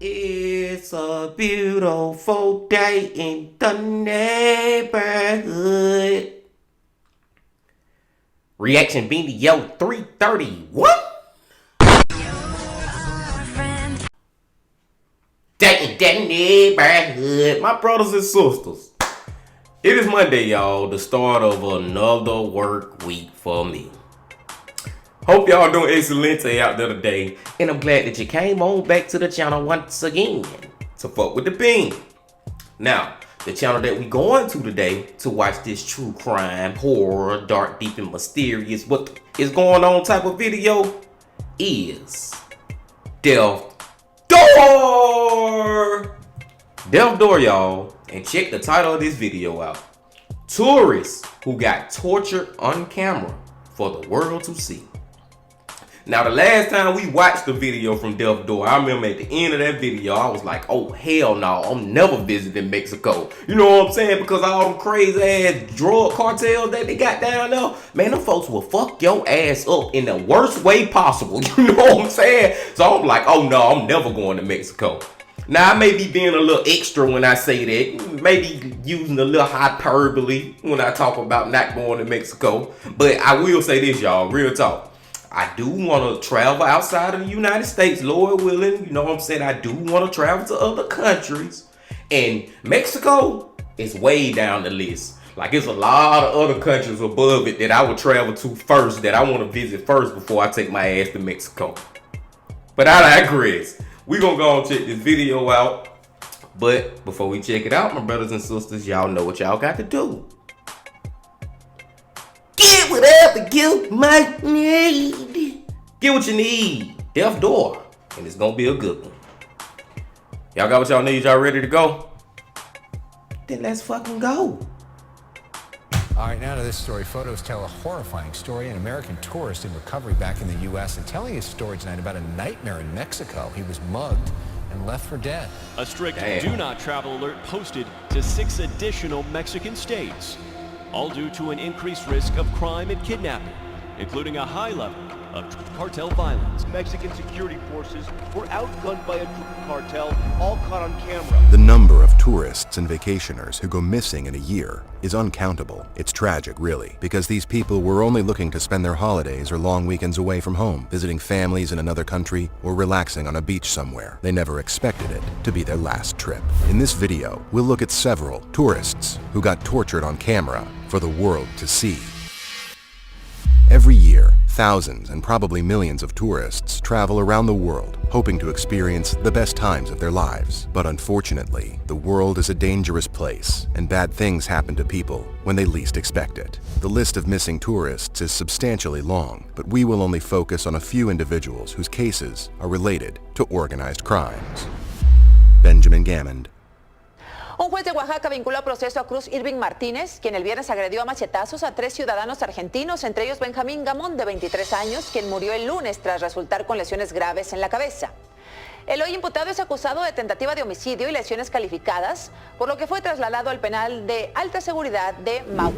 It's a beautiful day in the neighborhood. Reaction video 331. Day in the neighborhood. My brothers and sisters, it is Monday, y'all, the start of another work week for me. Hope y'all doing excellent out there today, and I'm glad that you came on back to the channel once again to fuck with the bean. Now, the channel that we going to today to watch this true crime, horror, dark, deep, and mysterious what is going on type of video is DeathDoor. DeathDoor, y'all, and check the title of this video out. Tourists who got tortured on camera for the world to see. Now, the last time we watched the video from DeathDoor, I remember at the end of that video, I was like, oh, hell no, I'm never visiting Mexico. You know what I'm saying? Because all them crazy ass drug cartels that they got down there, man, them folks will fuck your ass up in the worst way possible. You know what I'm saying? So I'm like, oh no, I'm never going to Mexico. Now, I may be being a little extra when I say that, maybe using a little hyperbole when I talk about not going to Mexico. But I will say this, y'all, real talk. I do want to travel outside of the United States, Lord willing. You know what I'm saying? I do want to travel to other countries. And Mexico is way down the list. Like, it's a lot of other countries above it that I would travel to first, that I want to visit first before I take my ass to Mexico. But I digress. We're going to go and check this video out. But before we check it out, my brothers and sisters, y'all know what y'all got to do. Get whatever you might need. Get what you need. DeathDoor. And it's gonna be a good one. Y'all got what y'all need? Y'all ready to go? Then let's fucking go. All right, now to this story. Photos tell a horrifying story. An American tourist in recovery back in the U.S. and telling his story tonight about a nightmare in Mexico. He was mugged and left for dead. A strict do not travel alert posted to 6 additional Mexican states, all due to an increased risk of crime and kidnapping, including a high level of cartel violence. Mexican security forces were outgunned by a cartel, all caught on camera. The number of tourists and vacationers who go missing in a year is uncountable. It's tragic, really, because these people were only looking to spend their holidays or long weekends away from home, visiting families in another country, or relaxing on a beach somewhere. They never expected it to be their last trip. In this video, we'll look at several tourists who got tortured on camera for the world to see. Every year, thousands and probably millions of tourists travel around the world, hoping to experience the best times of their lives. But unfortunately, the world is a dangerous place, and bad things happen to people when they least expect it. The list of missing tourists is substantially long, but we will only focus on a few individuals whose cases are related to organized crimes. Benjamin Gammond. Un juez de Oaxaca vinculó a proceso a Cruz Irving Martínez, quien el viernes agredió a machetazos a 3 ciudadanos argentinos, entre ellos Benjamín Gamón, de 23 años, quien murió el lunes tras resultar con lesiones graves en la cabeza. El hoy imputado es acusado de tentativa de homicidio y lesiones calificadas, por lo que fue trasladado al penal de alta seguridad de Mau.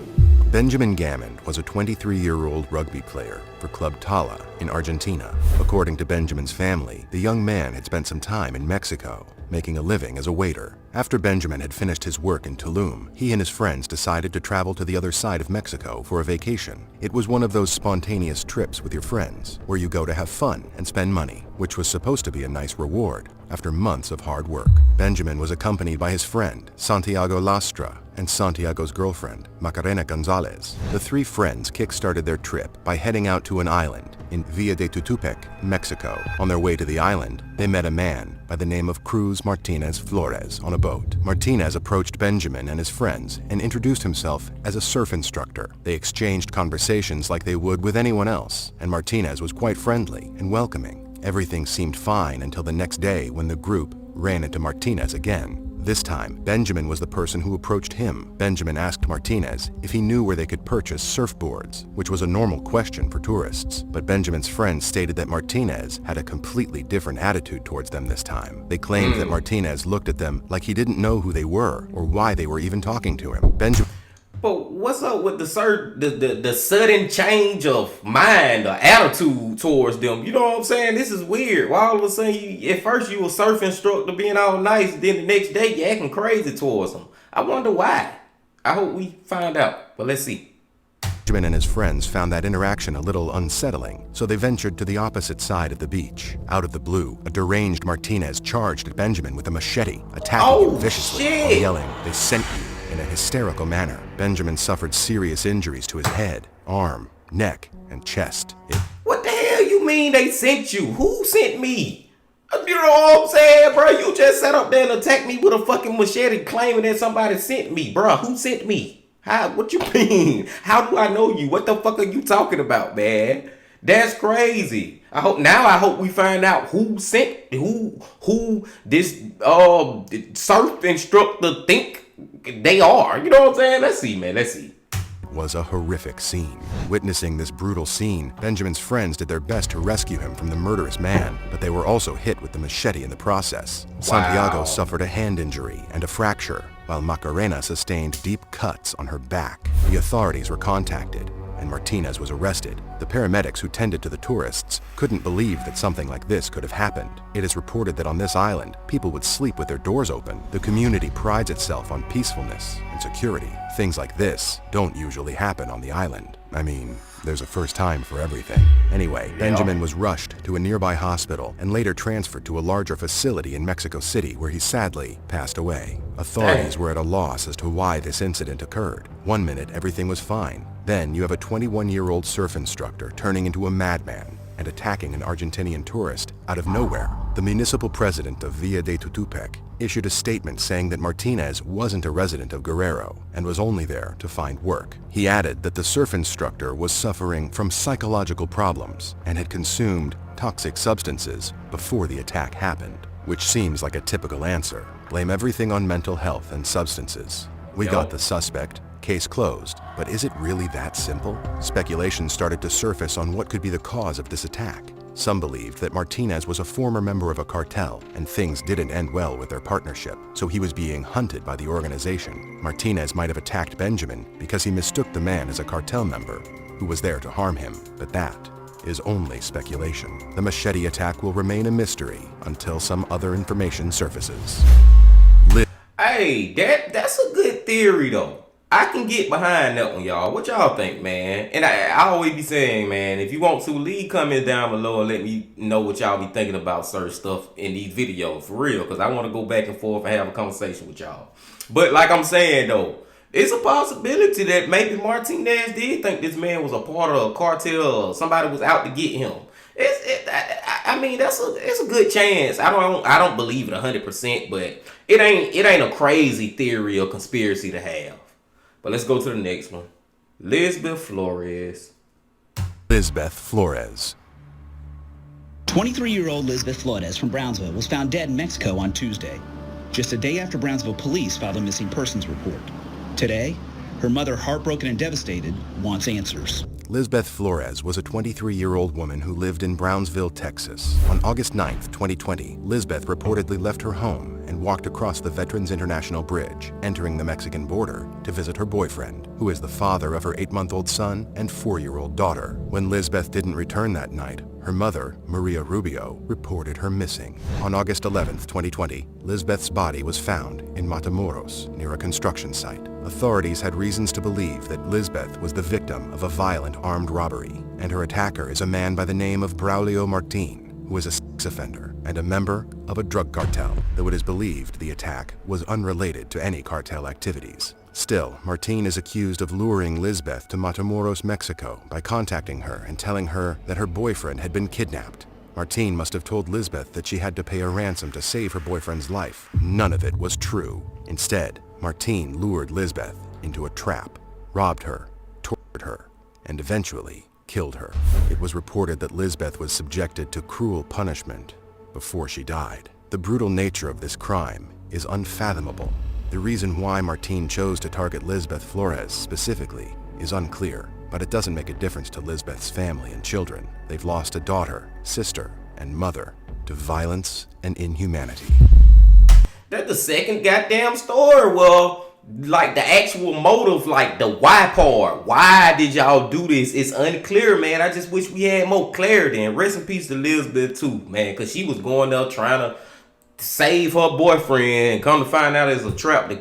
Benjamin Gammond was a 23-year-old rugby player for Club Tala in Argentina. According to Benjamin's family, the young man had spent some time in Mexico, making a living as a waiter. After Benjamin had finished his work in Tulum, he and his friends decided to travel to the other side of Mexico for a vacation. It was one of those spontaneous trips with your friends, where you go to have fun and spend money, which was supposed to be a nice reward after months of hard work. Benjamin was accompanied by his friend, Santiago Lastra, and Santiago's girlfriend, Macarena Gonzalez. The three friends kick-started their trip by heading out to an island in Villa de Tutupec, Mexico. On their way to the island, they met a man by the name of Cruz Martinez Flores on a boat. Martinez approached Benjamin and his friends and introduced himself as a surf instructor. They exchanged conversations like they would with anyone else, and Martinez was quite friendly and welcoming. Everything seemed fine until the next day when the group ran into Martinez again. This time, Benjamin was the person who approached him. Benjamin asked Martinez if he knew where they could purchase surfboards, which was a normal question for tourists. But Benjamin's friends stated that Martinez had a completely different attitude towards them this time. They claimed that Martinez looked at them like he didn't know who they were or why they were even talking to him. But what's up with the sudden change of mind or attitude towards them? You know what I'm saying? This is weird. Why all of a sudden, at first you were surf instructor being all nice, then the next day you acting crazy towards them. I wonder why. I hope we find out, but let's see. Benjamin and his friends found that interaction a little unsettling, so they ventured to the opposite side of the beach. Out of the blue, a deranged Martinez charged at Benjamin with a machete, attacking him viciously while yelling, "They sent you," in a hysterical manner. Benjamin suffered serious injuries to his head, arm, neck, and chest. What the hell you mean they sent you? Who sent me? You know what I'm saying, bro? You just sat up there and attacked me with a fucking machete claiming that somebody sent me, bro. Who sent me? How? What you mean? How do I know you? What the fuck are you talking about, man? That's crazy. I hope we find out who sent who this surf instructor think they are. You know what I'm saying? Let's see, man. Let's see. Was a horrific scene. Witnessing this brutal scene, Benjamin's friends did their best to rescue him from the murderous man, but they were also hit with the machete in the process. Santiago suffered a hand injury and a fracture, while Macarena sustained deep cuts on her back. The authorities were contacted, and Martinez was arrested. The paramedics who tended to the tourists couldn't believe that something like this could have happened. It is reported that on this island, people would sleep with their doors open. The community prides itself on peacefulness and security. Things like this don't usually happen on the island. I mean, there's a first time for everything. Anyway, Benjamin was rushed to a nearby hospital and later transferred to a larger facility in Mexico City where he sadly passed away. Authorities were at a loss as to why this incident occurred. One minute, everything was fine. Then you have a 21-year-old surf instructor turning into a madman and attacking an Argentinian tourist out of nowhere. The municipal president of Villa de Tutupec issued a statement saying that Martinez wasn't a resident of Guerrero and was only there to find work. He added that the surf instructor was suffering from psychological problems and had consumed toxic substances before the attack happened, which seems like a typical answer. Blame everything on mental health and substances. We got the suspect. Case closed. But is it really that simple? Speculation started to surface on what could be the cause of this attack. Some believed that Martinez was a former member of a cartel and things didn't end well with their partnership, so he was being hunted by the organization. Martinez might have attacked Benjamin because he mistook the man as a cartel member who was there to harm him, but that is only speculation. The machete attack will remain a mystery until some other information surfaces. Hey, that's a good theory though. I can get behind that one, y'all. What y'all think, man? And I always be saying, man, if you want to, leave comments down below and let me know what y'all be thinking about certain stuff in these videos, for real, because I want to go back and forth and have a conversation with y'all. But like I'm saying, though, it's a possibility that maybe Martinez did think this man was a part of a cartel or somebody was out to get him. I mean, it's a good chance. I don't believe it 100%, but it ain't a crazy theory or conspiracy to have. But let's go to the next one. Lisbeth Flores. Lisbeth Flores. 23-year-old Lisbeth Flores from Brownsville was found dead in Mexico on Tuesday, just a day after Brownsville police filed a missing persons report. Today, her mother, heartbroken and devastated, wants answers. Lisbeth Flores was a 23-year-old woman who lived in Brownsville, Texas. On August 9, 2020, Lisbeth reportedly left her home and walked across the Veterans International Bridge, entering the Mexican border to visit her boyfriend, who is the father of her 8-month-old son and 4-year-old daughter. When Lisbeth didn't return that night, her mother, Maria Rubio, reported her missing. On August 11, 2020, Lisbeth's body was found in Matamoros, near a construction site. Authorities had reasons to believe that Lisbeth was the victim of a violent armed robbery, and her attacker is a man by the name of Braulio Martin, who is a sex offender and a member of a drug cartel, though it is believed the attack was unrelated to any cartel activities. Still, Martin is accused of luring Lisbeth to Matamoros, Mexico by contacting her and telling her that her boyfriend had been kidnapped. Martin must have told Lisbeth that she had to pay a ransom to save her boyfriend's life. None of it was true. Instead, Martin lured Lisbeth into a trap, robbed her, tortured her, and eventually killed her. It was reported that Lisbeth was subjected to cruel punishment before she died. The brutal nature of this crime is unfathomable. The reason why Martine chose to target Lisbeth Flores specifically is unclear, but it doesn't make a difference to Lisbeth's family and children. They've lost a daughter, sister, and mother to violence and inhumanity. That's the second goddamn story. Well, like the actual motive, like the why part. Why did y'all do this? It's unclear, man. I just wish we had more clarity. And rest in peace to Elizabeth too, man, because she was going up trying to save her boyfriend, and come to find out it's a trap.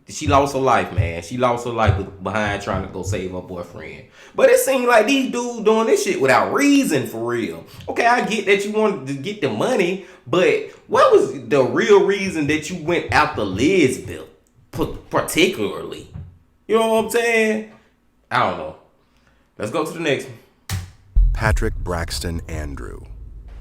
She lost her life, man. She lost her life behind trying to go save her boyfriend. But it seemed like these dudes doing this shit without reason, for real. Okay, I get that you wanted to get the money, but what was the real reason that you went after Lisbeth, particularly? You know what I'm saying? I don't know. Let's go to the next one. Patrick Braxton Andrew.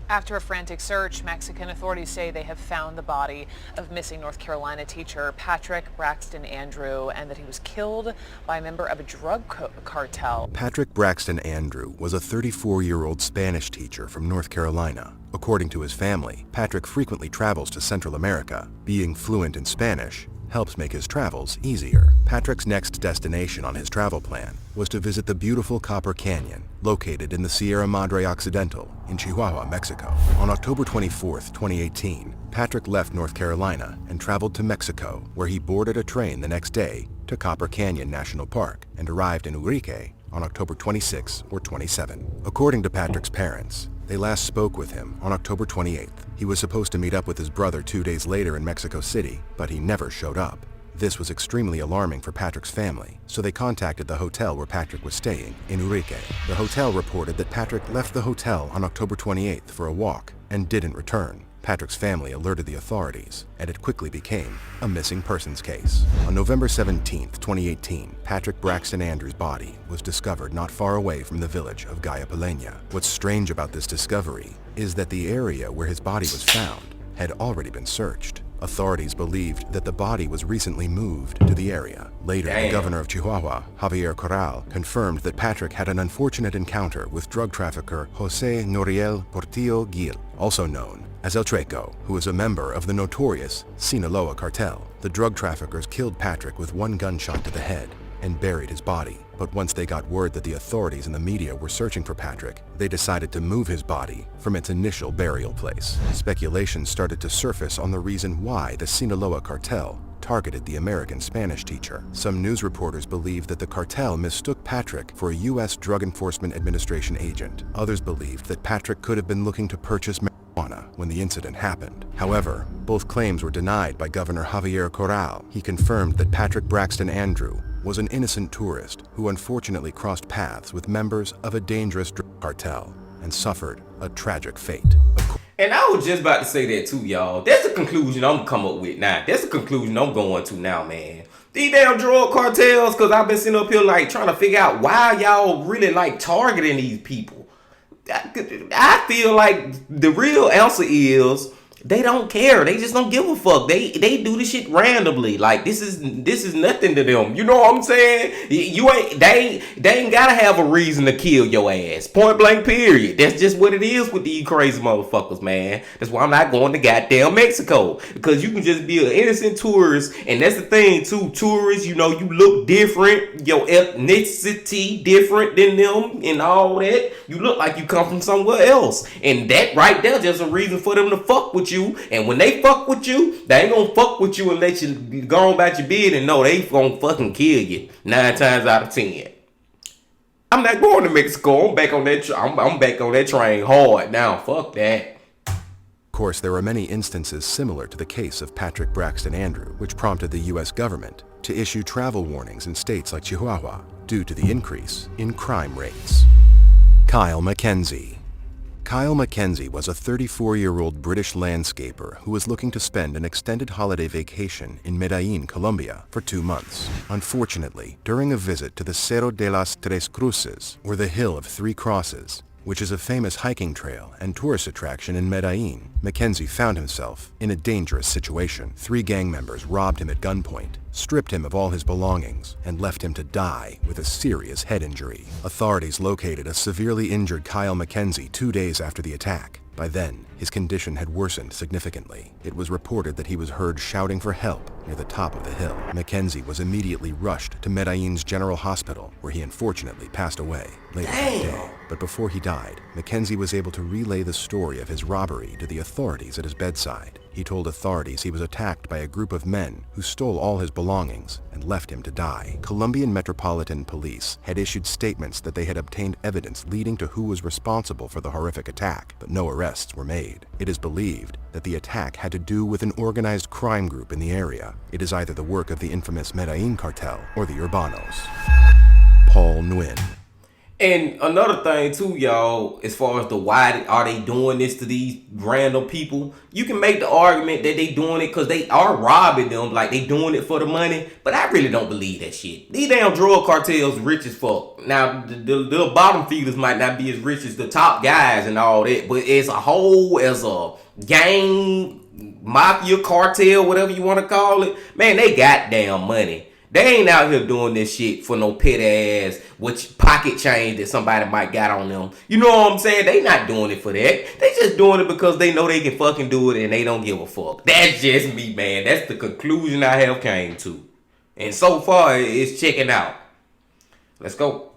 After a frantic search, Mexican authorities say they have found the body of missing North Carolina teacher Patrick Braxton Andrew, and that he was killed by a member of a drug cartel. Patrick Braxton Andrew was a 34-year-old Spanish teacher from North Carolina. According to his family, Patrick frequently travels to Central America. Being fluent in Spanish helps make his travels easier. Patrick's next destination on his travel plan was to visit the beautiful Copper Canyon, located in the Sierra Madre Occidental in Chihuahua, Mexico. On October 24, 2018, Patrick left North Carolina and traveled to Mexico, where he boarded a train the next day to Copper Canyon National Park and arrived in Urique on October 26 or 27. According to Patrick's parents, they last spoke with him on October 28th. He was supposed to meet up with his brother 2 days later in Mexico City, but he never showed up. This was extremely alarming for Patrick's family, so they contacted the hotel where Patrick was staying in Urique. The hotel reported that Patrick left the hotel on October 28th for a walk and didn't return. Patrick's family alerted the authorities, and it quickly became a missing persons case. On November 17, 2018, Patrick Braxton Andrews' body was discovered not far away from the village of Gaya-Peleña. What's strange about this discovery is that the area where his body was found had already been searched. Authorities believed that the body was recently moved to the area. Later, the governor of Chihuahua, Javier Corral, confirmed that Patrick had an unfortunate encounter with drug trafficker Jose Noriel Portillo Gil, also known as El Treco, who is a member of the notorious Sinaloa cartel. The drug traffickers killed Patrick with one gunshot to the head and buried his body. But once they got word that the authorities and the media were searching for Patrick, they decided to move his body from its initial burial place. Speculation started to surface on the reason why the Sinaloa cartel targeted the American Spanish teacher. Some news reporters believed that the cartel mistook Patrick for a U.S. Drug Enforcement Administration agent. Others believed that Patrick could have been looking to purchase marijuana when the incident happened. However, both claims were denied by Governor Javier Corral. He confirmed that Patrick Braxton Andrew was an innocent tourist who unfortunately crossed paths with members of a dangerous drug cartel and suffered a tragic fate. And I was just about to say that too, y'all. That's the conclusion I'm come up with now. That's the conclusion I'm going to now, man. These damn drug cartels, because I've been sitting up here like trying to figure out why y'all really like targeting these people. I feel like the real answer is they don't care. They just don't give a fuck. They do this shit randomly. Like this is nothing to them. You know what I'm saying? They ain't gotta have a reason to kill your ass. Point blank period. That's just what it is with these crazy motherfuckers, man. That's why I'm not going to goddamn Mexico. Because you can just be an innocent tourist, and that's the thing too. Tourists, you know, you look different, your ethnicity different than them and all that. You look like you come from somewhere else. And that right there just a reason for them to fuck with you. And when they fuck with you, they ain't gonna fuck with you and let you go on about your bid, and no, they gonna fucking kill you 9 times out of 10. I'm not going to Mexico. I'm back on that. I'm back on that train hard now. Fuck that. Of course, there are many instances similar to the case of Patrick Braxton Andrew, which prompted the U.S. government to issue travel warnings in states like Chihuahua due to the increase in crime rates. Kyle Mackenzie. Kyle Mackenzie was a 34-year-old British landscaper who was looking to spend an extended holiday vacation in Medellin, Colombia, for 2 months. Unfortunately, during a visit to the Cerro de las Tres Cruces, or the Hill of Three Crosses, which is a famous hiking trail and tourist attraction in Medellin, Mackenzie found himself in a dangerous situation. 3 gang members robbed him at gunpoint, stripped him of all his belongings, and left him to die with a serious head injury. Authorities located a severely injured Kyle Mackenzie 2 days after the attack By then, his condition had worsened significantly. It was reported that he was heard shouting for help near the top of the hill. Mackenzie was immediately rushed to Medellin's General Hospital, where he unfortunately passed away later that day. But before he died, Mackenzie was able to relay the story of his robbery to the authorities at his bedside. He told authorities he was attacked by a group of men who stole all his belongings and left him to die. Colombian Metropolitan Police had issued statements that they had obtained evidence leading to who was responsible for the horrific attack, but no arrests were made. It is believed that the attack had to do with an organized crime group in the area. It is either the work of the infamous Medellin cartel or the Urbanos. Paul Nguyen. And another thing too, y'all, as far as the why are they doing this to these random people, you can make the argument that they doing it because they are robbing them, like they doing it for the money. But I really don't believe that shit. These damn drug cartels rich as fuck. Now the bottom feeders might not be as rich as the top guys and all that, but as a whole, as a gang, mafia, cartel, whatever you want to call it, man, they got damn money. They ain't out here doing this shit for no pit ass, which pocket change that somebody might got on them. You know what I'm saying? They not doing it for that. They just doing it because they know they can fucking do it and they don't give a fuck. That's just me, man. That's the conclusion I have came to. And so far, it's checking out. Let's go.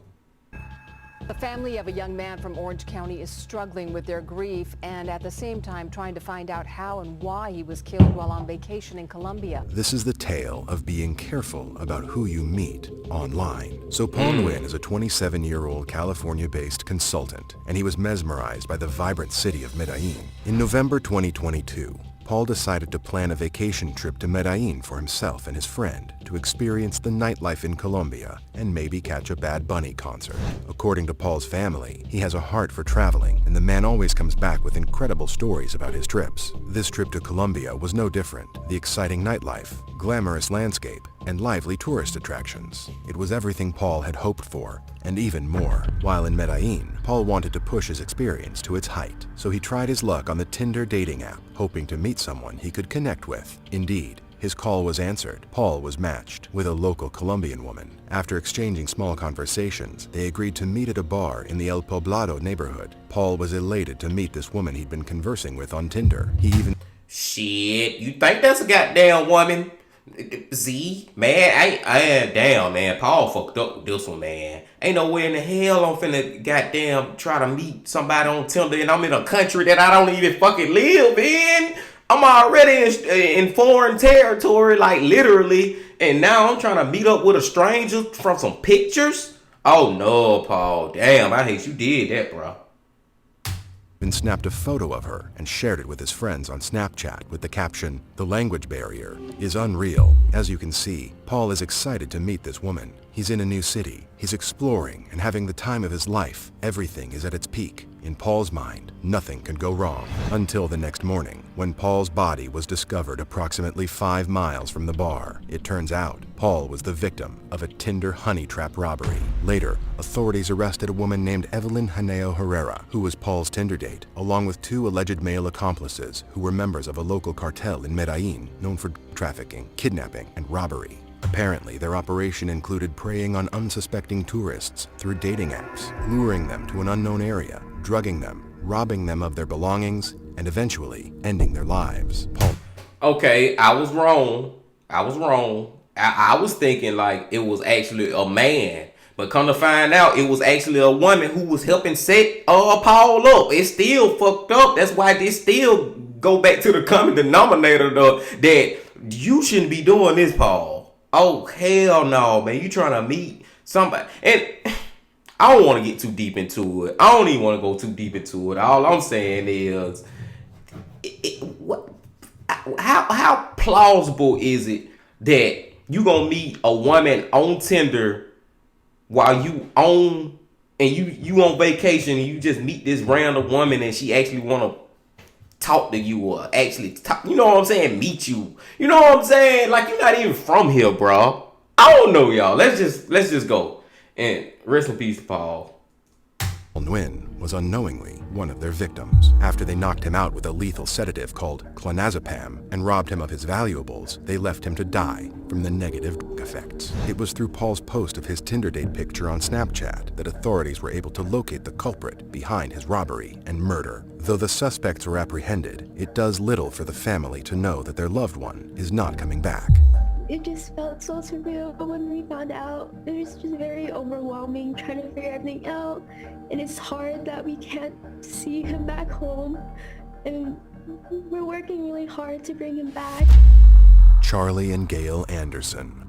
The family of a young man from Orange County is struggling with their grief and at the same time trying to find out how and why he was killed while on vacation in Colombia. This is the tale of being careful about who you meet online. So Paul Nguyen is a 27-year-old California-based consultant, and he was mesmerized by the vibrant city of Medellin. In November 2022, Paul decided to plan a vacation trip to Medellin for himself and his friend to experience the nightlife in Colombia and maybe catch a Bad Bunny concert. According to Paul's family, he has a heart for traveling, and the man always comes back with incredible stories about his trips. This trip to Colombia was no different. The exciting nightlife, glamorous landscape, and lively tourist attractions. It was everything Paul had hoped for, and even more. While in Medellin, Paul wanted to push his experience to its height, so he tried his luck on the Tinder dating app, hoping to meet someone he could connect with. Indeed, his call was answered. Paul was matched with a local Colombian woman. After exchanging small conversations, they agreed to meet at a bar in the El Poblado neighborhood. Paul was elated to meet this woman he'd been conversing with on Tinder. He even... Shit, you think that's a goddamn woman? Z, man, damn, man, Paul fucked up with this one, man. Ain't nowhere in the hell I'm finna goddamn try to meet somebody on Tinder and I'm in a country that I don't even fucking live in. I'm already in foreign territory, like literally, and now I'm trying to meet up with a stranger from some pictures? Oh no, Paul, damn, I hate you did that, bro. Snapped a photo of her and shared it with his friends on Snapchat with the caption, "The language barrier is unreal." As you can see, Paul is excited to meet this woman. He's in a new city. He's exploring and having the time of his life. Everything is at its peak. In Paul's mind, nothing could go wrong. Until the next morning, when Paul's body was discovered approximately 5 miles from the bar. It turns out, Paul was the victim of a Tinder honey trap robbery. Later, authorities arrested a woman named Evelyn Haneo Herrera, who was Paul's Tinder date, along with 2 alleged male accomplices who were members of a local cartel in Medellin known for trafficking, kidnapping, and robbery. Apparently, their operation included preying on unsuspecting tourists through dating apps, luring them to an unknown area, drugging them, robbing them of their belongings, and eventually ending their lives. Paul. Okay, I was wrong. I was thinking like it was actually a man. But come to find out, it was actually a woman who was helping set Paul up. It's still fucked up. That's why this still go back to the common denominator though, that you shouldn't be doing this, Paul. Oh, hell no, man. You trying to meet somebody. And I don't want to get too deep into it. I don't even want to go too deep into it. All I'm saying is, how plausible is it that you going to meet a woman on Tinder while you on and you on vacation and you just meet this random woman and she actually want to talk to you or actually talk, you know what I'm saying, meet you, you know what I'm saying, like you're not even from here, bro. I don't know, y'all. Let's just go and rest in peace, Paul. Nguyen was unknowingly one of their victims. After they knocked him out with a lethal sedative called clonazepam and robbed him of his valuables, they left him to die from the negative effects. It was through Paul's post of his Tinder date picture on Snapchat that authorities were able to locate the culprit behind his robbery and murder. Though the suspects were apprehended, it does little for the family to know that their loved one is not coming back. It just felt so surreal when we found out. It was just very overwhelming trying to figure everything out. And it's hard that we can't see him back home. And we're working really hard to bring him back. Charlie and Gail Anderson.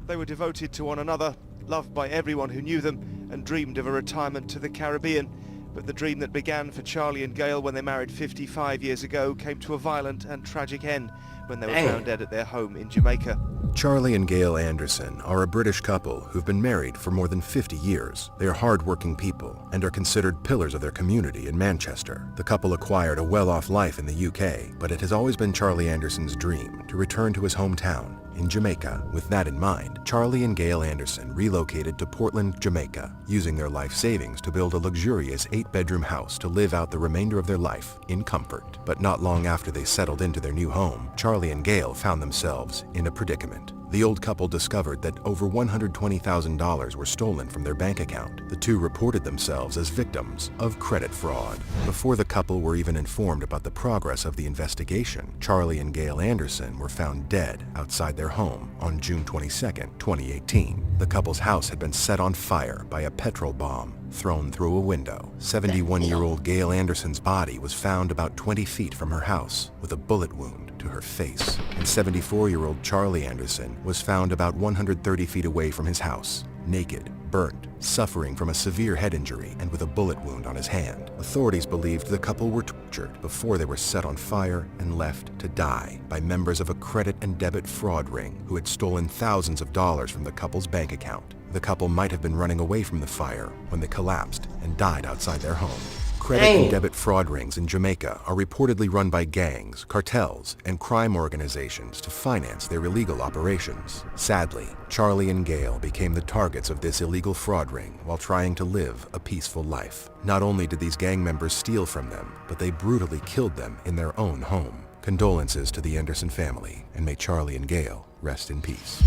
They were devoted to one another, loved by everyone who knew them, and dreamed of a retirement to the Caribbean. But the dream that began for Charlie and Gail when they married 55 years ago came to a violent and tragic end when they were found dead at their home in Jamaica. Charlie and Gail Anderson are a British couple who've been married for more than 50 years. They are hard-working people and are considered pillars of their community in Manchester. The couple acquired a well-off life in the UK, but it has always been Charlie Anderson's dream to return to his hometown in Jamaica. With that in mind, Charlie and Gail Anderson relocated to Portland, Jamaica, using their life savings to build a luxurious 8-bedroom house to live out the remainder of their life in comfort. But not long after they settled into their new home, Charlie and Gail found themselves in a predicament. The old couple discovered that over $120,000 were stolen from their bank account. The two reported themselves as victims of credit fraud. Before the couple were even informed about the progress of the investigation, Charlie and Gail Anderson were found dead outside their home on June 22, 2018. The couple's house had been set on fire by a petrol bomb thrown through a window. 71-year-old Gail Anderson's body was found about 20 feet from her house with a bullet wound to her face, and 74-year-old Charlie Anderson was found about 130 feet away from his house, naked, burnt, suffering from a severe head injury and with a bullet wound on his hand. Authorities believed the couple were tortured before they were set on fire and left to die by members of a credit and debit fraud ring who had stolen thousands of dollars from the couple's bank account. The couple might have been running away from the fire when they collapsed and died outside their home. Credit and debit fraud rings in Jamaica are reportedly run by gangs, cartels, and crime organizations to finance their illegal operations. Sadly, Charlie and Gail became the targets of this illegal fraud ring while trying to live a peaceful life. Not only did these gang members steal from them, but they brutally killed them in their own home. Condolences to the Anderson family, and may Charlie and Gail rest in peace.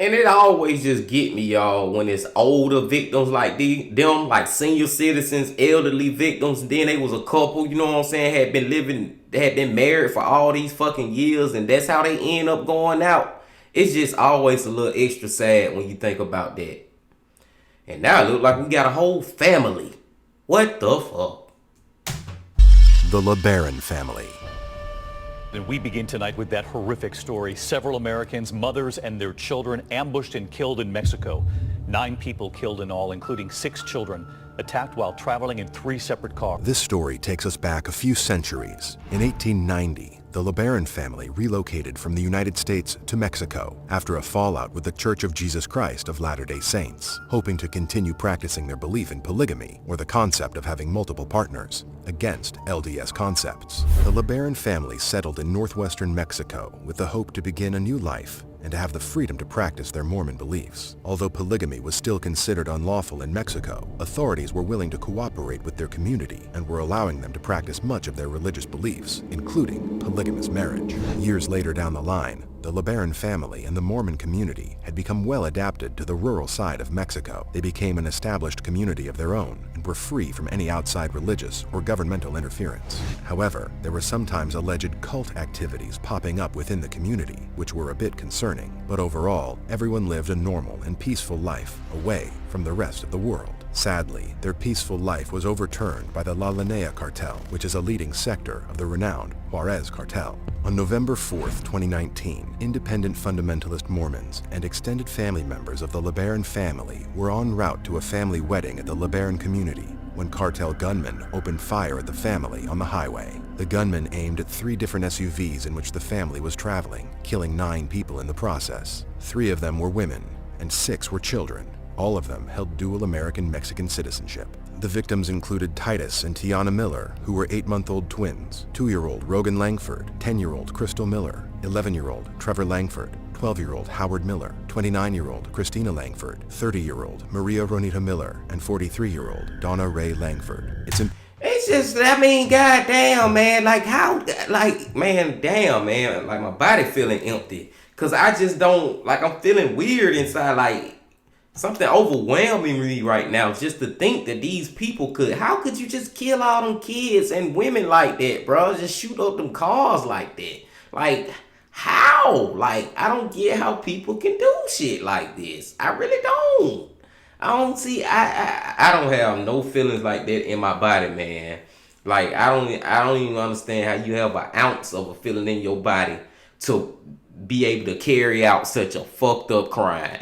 And it always just get me, y'all, when it's older victims like them, like senior citizens, elderly victims, and then they was a couple, you know what I'm saying, had been married for all these fucking years, and that's how they end up going out. It's just always a little extra sad when you think about that. And now it look like we got a whole family. What the fuck? The LeBaron family. And we begin tonight with that horrific story. Several Americans, mothers and their children, ambushed and killed in Mexico. 9 people killed in all, including 6 children, attacked while traveling in 3 separate cars. This story takes us back a few centuries. In 1890, the LeBaron family relocated from the United States to Mexico after a fallout with the Church of Jesus Christ of Latter-day Saints, hoping to continue practicing their belief in polygamy or the concept of having multiple partners, against LDS concepts. The LeBaron family settled in northwestern Mexico with the hope to begin a new life and to have the freedom to practice their Mormon beliefs. Although polygamy was still considered unlawful in Mexico, authorities were willing to cooperate with their community and were allowing them to practice much of their religious beliefs, including polygamous marriage. Years later down the line, the LeBaron family and the Mormon community had become well adapted to the rural side of Mexico. They became an established community of their own and were free from any outside religious or governmental interference. However, there were sometimes alleged cult activities popping up within the community, which were a bit concerning. But overall, everyone lived a normal and peaceful life away from the rest of the world. Sadly, their peaceful life was overturned by the La Linea cartel, which is a leading sector of the renowned Juarez cartel. On November 4th, 2019, independent fundamentalist Mormons and extended family members of the LeBaron family were en route to a family wedding at the LeBaron community when cartel gunmen opened fire at the family on the highway. The gunmen aimed at 3 different SUVs in which the family was traveling, killing 9 people in the process. 3 of them were women and 6 were children. All of them held dual American-Mexican citizenship. The victims included Titus and Tiana Miller, who were 8-month-old twins, 2-year-old Rogan Langford, 10-year-old Crystal Miller, 11-year-old Trevor Langford, 12-year-old Howard Miller, 29-year-old Christina Langford, 30-year-old Maria Ronita Miller, and 43-year-old Donna Ray Langford. It's just, I mean, goddamn, man. Like, how, like, man, damn, man. Like, my body feeling empty. Because I just don't, like, I'm feeling weird inside. Like, something overwhelming me right now. Just to think that these people could, how could you just kill all them kids and women like that, bro? Just shoot up them cars like that. Like, how? Like, I don't get how people can do shit like this. I really don't. I don't see, I don't have no feelings like that in my body, man. Like, I don't even understand how you have an ounce of a feeling in your body to be able to carry out such a fucked up crime.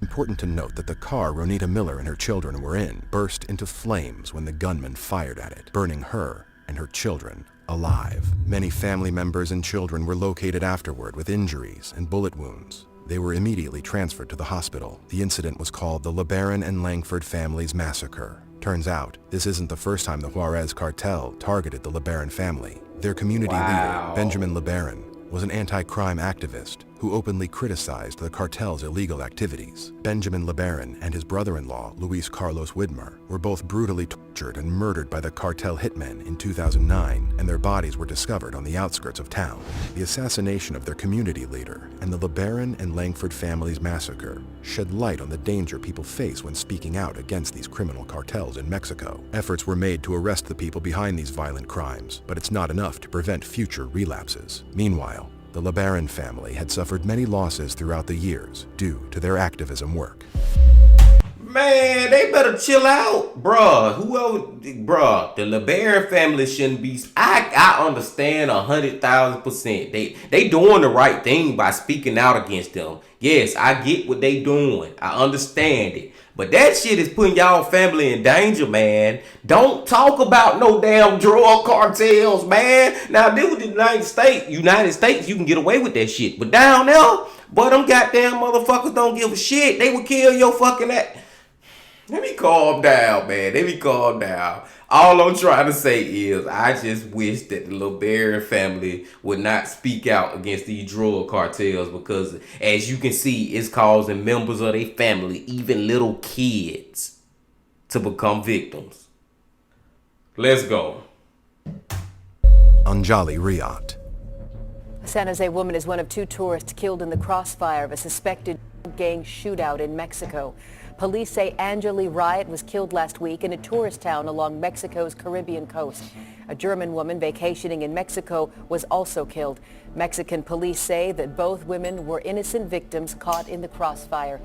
Important to note that the car Ronita Miller and her children were in burst into flames when the gunman fired at it, burning her and her children alive. Many family members and children were located afterward with injuries and bullet wounds. They were immediately transferred to the hospital. The incident was called the LeBaron and Langford families massacre. Turns out, this isn't the first time the Juarez cartel targeted the LeBaron family. Their community leader, Benjamin LeBaron, was an anti-crime activist who openly criticized the cartel's illegal activities. Benjamin LeBaron and his brother-in-law, Luis Carlos Widmer, were both brutally tortured and murdered by the cartel hitmen in 2009, and their bodies were discovered on the outskirts of town. The assassination of their community leader and the LeBaron and Langford families massacre shed light on the danger people face when speaking out against these criminal cartels in Mexico. Efforts were made to arrest the people behind these violent crimes, but it's not enough to prevent future relapses. Meanwhile, the LeBaron family had suffered many losses throughout the years due to their activism work. Man, they better chill out, bruh. Bruh, the LeBaron family shouldn't be. I understand 100,000%. They doing the right thing by speaking out against them. Yes, I get what they doing. I understand it. But that shit is putting y'all family in danger, man. Don't talk about no damn drug cartels, man. Now, this with the United States, you can get away with that shit. But down there, boy, them goddamn motherfuckers don't give a shit. They will kill your fucking ass. Let me calm down, man. Let me calm down. All I'm trying to say is I just wish that the LeBaron family would not speak out against these drug cartels because, as you can see, it's causing members of their family, even little kids, to become victims. Let's go. Anjali Riat. A San Jose woman is one of 2 tourists killed in the crossfire of a suspected gang shootout in Mexico. Police say Anjali Riat was killed last week in a tourist town along Mexico's Caribbean coast. A German woman vacationing in Mexico was also killed. Mexican police say that both women were innocent victims caught in the crossfire.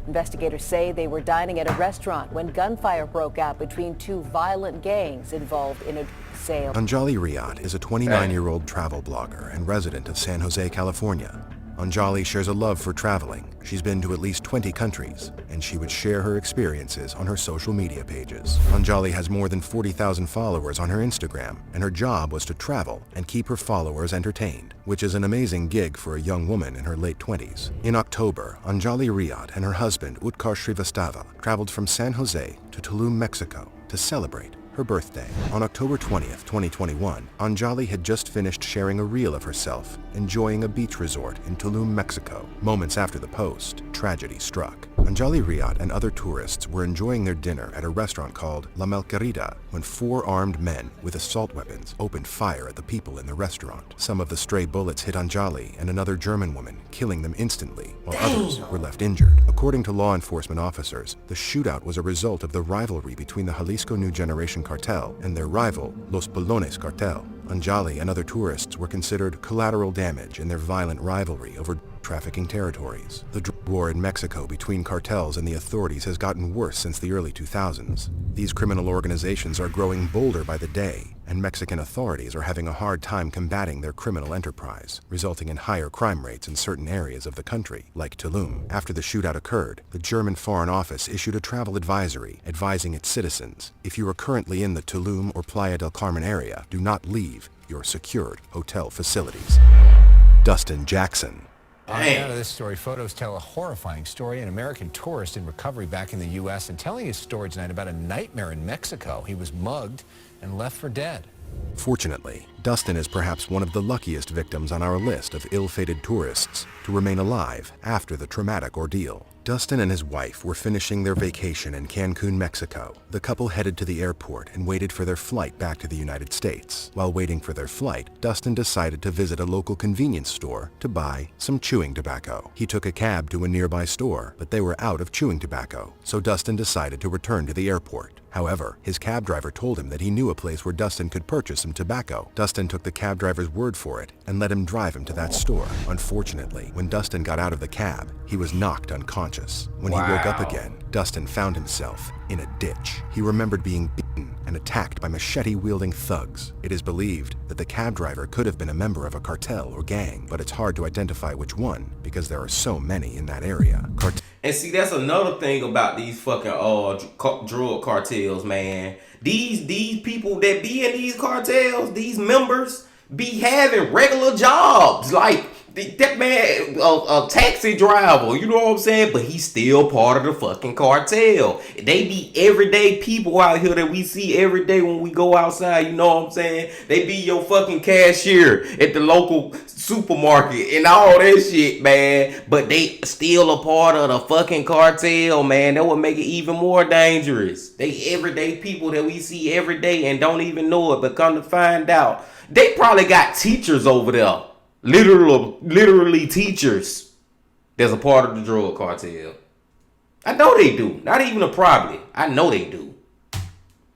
Investigators say they were dining at a restaurant when gunfire broke out between 2 violent gangs involved in a sale. Anjali Riat is a 29-year-old travel blogger and resident of San Jose, California. Anjali shares a love for traveling. She's been to at least 20 countries, and she would share her experiences on her social media pages. Anjali has more than 40,000 followers on her Instagram, and her job was to travel and keep her followers entertained, which is an amazing gig for a young woman in her late 20s. In October, Anjali Riat and her husband, Utkar Srivastava, traveled from San Jose to Tulum, Mexico, to celebrate her birthday. On October 20th, 2021, Anjali had just finished sharing a reel of herself enjoying a beach resort in Tulum, Mexico. Moments after the post, tragedy struck. Anjali Riat and other tourists were enjoying their dinner at a restaurant called La Melquerita when 4 armed men with assault weapons opened fire at the people in the restaurant. Some of the stray bullets hit Anjali and another German woman, killing them instantly, while others were left injured. According to law enforcement officers, the shootout was a result of the rivalry between the Jalisco New Generation cartel and their rival, Los Pelones cartel. Anjali and other tourists were considered collateral damage in their violent rivalry over trafficking territories. The drug war in Mexico between cartels and the authorities has gotten worse since the early 2000s. These criminal organizations are growing bolder by the day, and Mexican authorities are having a hard time combating their criminal enterprise, resulting in higher crime rates in certain areas of the country, like Tulum. After the shootout occurred, the German Foreign Office issued a travel advisory advising its citizens, if you are currently in the Tulum or Playa del Carmen area, do not leave your secured hotel facilities. Dustin Jackson. Out of this story, photos tell a horrifying story. An American tourist in recovery back in the U.S. and telling his story tonight about a nightmare in Mexico. He was mugged and left for dead. Fortunately, Dustin is perhaps one of the luckiest victims on our list of ill-fated tourists to remain alive after the traumatic ordeal. Dustin and his wife were finishing their vacation in Cancun, Mexico. The couple headed to the airport and waited for their flight back to the United States. While waiting for their flight, Dustin decided to visit a local convenience store to buy some chewing tobacco. He took a cab to a nearby store, but they were out of chewing tobacco, so Dustin decided to return to the airport. However, his cab driver told him that he knew a place where Dustin could purchase some tobacco. Dustin took the cab driver's word for it and let him drive him to that store. Unfortunately, when Dustin got out of the cab, he was knocked unconscious. When he woke up again, Dustin found himself in a ditch. He remembered being beaten and attacked by machete-wielding thugs. It is believed that the cab driver could have been a member of a cartel or gang, but it's hard to identify which one because there are so many in that area. And see, that's another thing about these fucking drug cartels, man. These people that be in these cartels, these members, be having regular jobs. Like, that man, a taxi driver, you know what I'm saying? But he's still part of the fucking cartel. They be everyday people out here that we see every day when we go outside, you know what I'm saying? They be your fucking cashier at the local supermarket and all that shit, man. But they still a part of the fucking cartel, man. That would make it even more dangerous. They everyday people that we see every day and don't even know it, but come to find out, they probably got teachers over there. Literally teachers that's a part of the drug cartel. I know they do. Not even a probably. I know they do.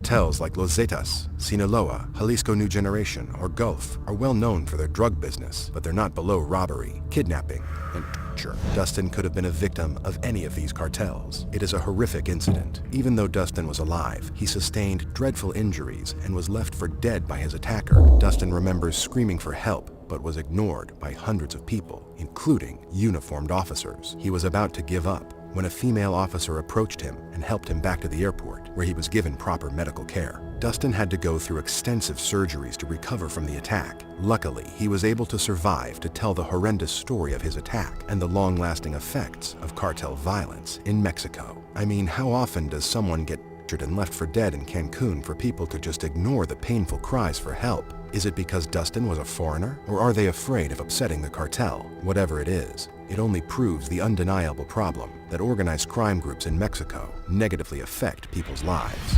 Cartels like Los Zetas, Sinaloa, Jalisco New Generation, or Gulf are well known for their drug business, but they're not below robbery, kidnapping, and torture. Dustin could have been a victim of any of these cartels. It is a horrific incident. Even though Dustin was alive, he sustained dreadful injuries and was left for dead by his attacker. Dustin remembers screaming for help, but was ignored by hundreds of people, including uniformed officers. He was about to give up when a female officer approached him and helped him back to the airport, where he was given proper medical care. Dustin had to go through extensive surgeries to recover from the attack. Luckily, he was able to survive to tell the horrendous story of his attack and the long-lasting effects of cartel violence in Mexico. I mean, how often does someone get tortured and left for dead in Cancun for people to just ignore the painful cries for help? Is it because Dustin was a foreigner, or are they afraid of upsetting the cartel? Whatever it is, it only proves the undeniable problem that organized crime groups in Mexico negatively affect people's lives.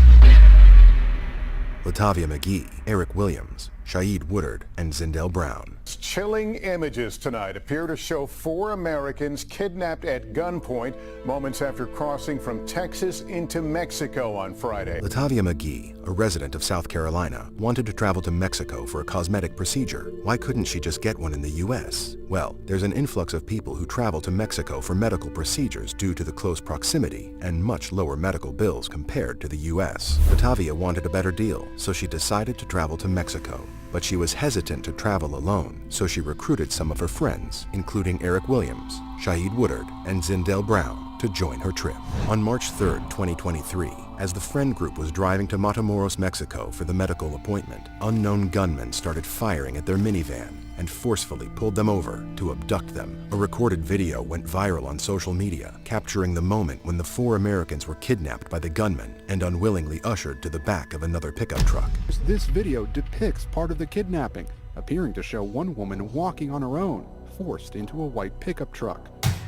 Latavia McGee, Eric Williams, Shaeed Woodard, and Zindell Brown. Chilling images tonight appear to show 4 Americans kidnapped at gunpoint moments after crossing from Texas into Mexico on Friday. Latavia McGee, a resident of South Carolina, wanted to travel to Mexico for a cosmetic procedure. Why couldn't she just get one in the U.S.? Well, there's an influx of people who travel to Mexico for medical procedures due to the close proximity and much lower medical bills compared to the U.S. Latavia wanted a better deal, so she decided to travel to Mexico. But she was hesitant to travel alone, so she recruited some of her friends, including Eric Williams, Shaeed Woodard, and Zindell Brown, to join her trip. On March 3, 2023, as the friend group was driving to Matamoros, Mexico for the medical appointment, unknown gunmen started firing at their minivan and forcefully pulled them over to abduct them. A recorded video went viral on social media, capturing the moment when the 4 Americans were kidnapped by the gunmen and unwillingly ushered to the back of another pickup truck. This video depicts part of the kidnapping, appearing to show one woman walking on her own, forced into a white pickup truck.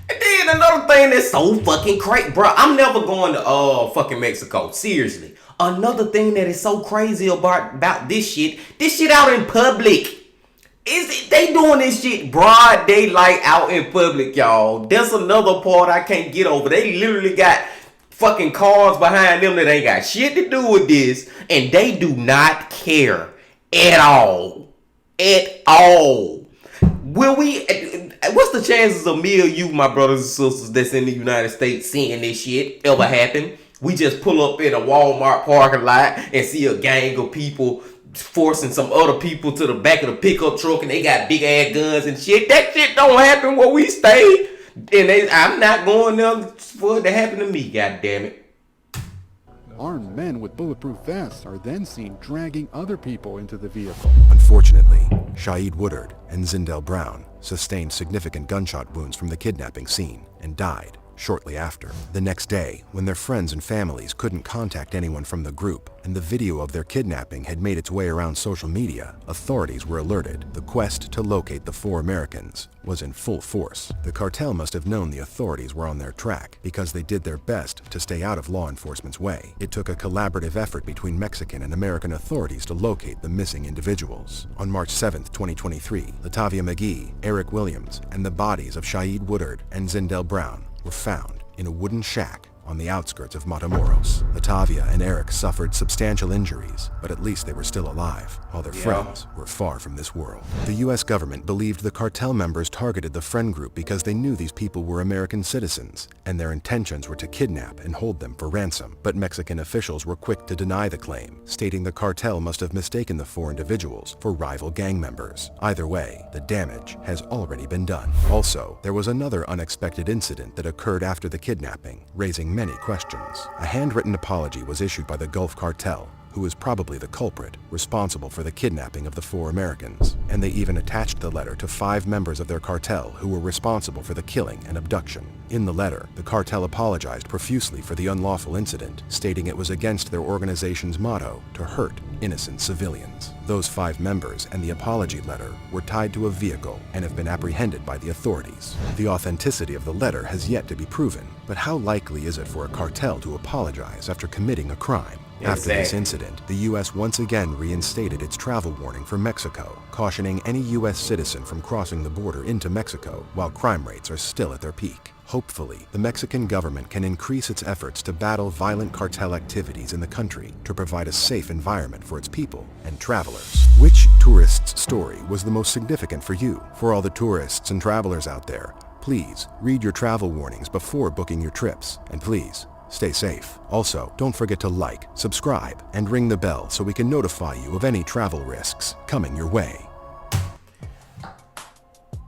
And then another thing that's so fucking crazy, bro. I'm never going to fucking Mexico. Seriously. Another thing that is so crazy about this shit out in public. They doing this shit broad daylight out in public, y'all. That's another part I can't get over. They literally got fucking cars behind them that ain't got shit to do with this, and they do not care at all. At all. Will we? What's the chances of me or you, my brothers and sisters that's in the United States, seeing this shit ever happen? We just pull up in a Walmart parking lot and see a gang of people forcing some other people to the back of the pickup truck, and they got big ass guns and shit. That shit don't happen where we stay, and I'm not going there for it to happen to me. God damn it! Armed men with bulletproof vests are then seen dragging other people into the vehicle. Unfortunately, Shaeed Woodard and Zindell Brown sustained significant gunshot wounds from the kidnapping scene and died shortly after. The next day, when their friends and families couldn't contact anyone from the group, and the video of their kidnapping had made its way around social media, authorities were alerted. The quest to locate the 4 Americans was in full force. The cartel must have known the authorities were on their track because they did their best to stay out of law enforcement's way. It took a collaborative effort between Mexican and American authorities to locate the missing individuals. On March 7, 2023, Latavia McGee, Eric Williams, and the bodies of Shaid Woodard and Zindel Brown were found in a wooden shack on the outskirts of Matamoros. Latavia and Eric suffered substantial injuries, but at least they were still alive, while their friends were far from this world. The U.S. government believed the cartel members targeted the friend group because they knew these people were American citizens, and their intentions were to kidnap and hold them for ransom. But Mexican officials were quick to deny the claim, stating the cartel must have mistaken the 4 individuals for rival gang members. Either way, the damage has already been done. Also, there was another unexpected incident that occurred after the kidnapping, raising many questions. A handwritten apology was issued by the Gulf Cartel, who is probably the culprit responsible for the kidnapping of the 4 Americans, and they even attached the letter to 5 members of their cartel who were responsible for the killing and abduction. In the letter, the cartel apologized profusely for the unlawful incident, stating it was against their organization's motto to hurt innocent civilians. Those 5 members and the apology letter were tied to a vehicle and have been apprehended by the authorities. The authenticity of the letter has yet to be proven, but how likely is it for a cartel to apologize after committing a crime? After this incident, the U.S. once again reinstated its travel warning for Mexico, cautioning any U.S. citizen from crossing the border into Mexico while crime rates are still at their peak. Hopefully, the Mexican government can increase its efforts to battle violent cartel activities in the country to provide a safe environment for its people and travelers. Which tourist's story was the most significant for you? For all the tourists and travelers out there, please read your travel warnings before booking your trips, and please, stay safe. Also, don't forget to like, subscribe, and ring the bell so we can notify you of any travel risks coming your way.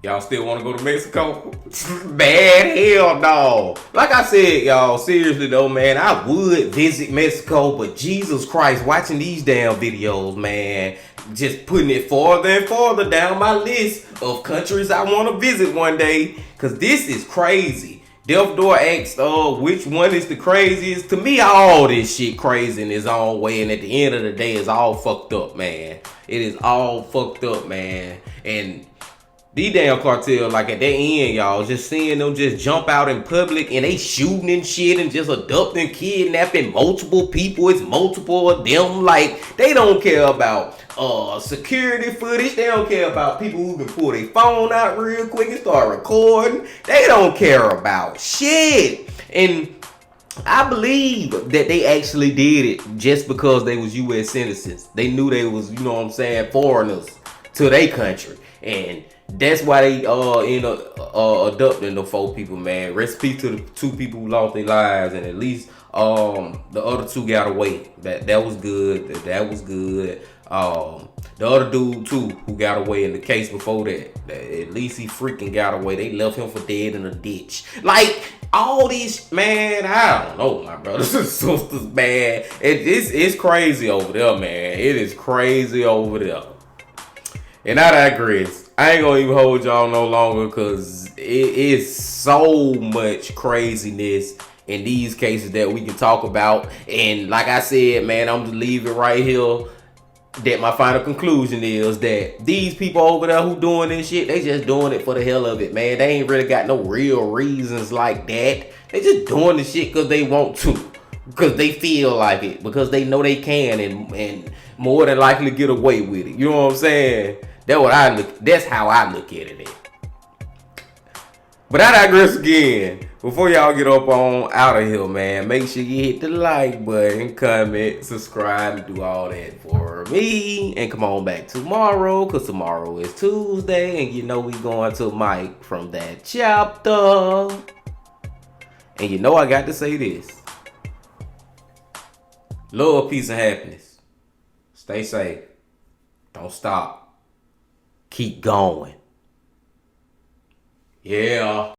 Y'all still want to go to Mexico? Man, hell no. Like I said, y'all, seriously though, man, I would visit Mexico, but Jesus Christ, watching these damn videos, man, just putting it farther and farther down my list of countries I want to visit one day, because this is crazy. DeathDoor asked, which one is the craziest? To me, all this shit crazy in its own way, and at the end of the day, it's all fucked up, man. It is all fucked up, man. And these damn cartel, like at their end, y'all, just seeing them just jump out in public and they shooting and shit and just abducting, kidnapping multiple people. It's multiple of them. Like, they don't care about security footage. They don't care about people who can pull their phone out real quick and start recording. They don't care about shit. And I believe that they actually did it just because they was U.S. citizens. They knew they was, you know what I'm saying, foreigners to their country. And that's why they end up abducting the 4 people, man. Rest in peace to the 2 people who lost their lives, and at least the other 2 got away. That was good. That was good. The other dude too, who got away in the case before that, at least he freaking got away. They left him for dead in a ditch. Like, all these, man, I don't know, my brothers and sisters, man. It's crazy over there, man. It is crazy over there. And I digress. I ain't gonna even hold y'all no longer, because it is so much craziness in these cases that we can talk about. And like I said, man, I'm just leaving right here that my final conclusion is that these people over there who doing this shit, they just doing it for the hell of it, man. They ain't really got no real reasons like that. They just doing the shit because they want to, because they feel like it, because they know they can, and more than likely get away with it. You know what I'm saying? That's how I look at it. But I digress again. Before y'all get up on out of here, man, make sure you hit the like button, comment, subscribe, and do all that for me. And come on back tomorrow, because tomorrow is Tuesday, and you know we going to Mike from that chapter. And you know I got to say this. Love, peace, and happiness. Stay safe. Don't stop. Keep going. Yeah.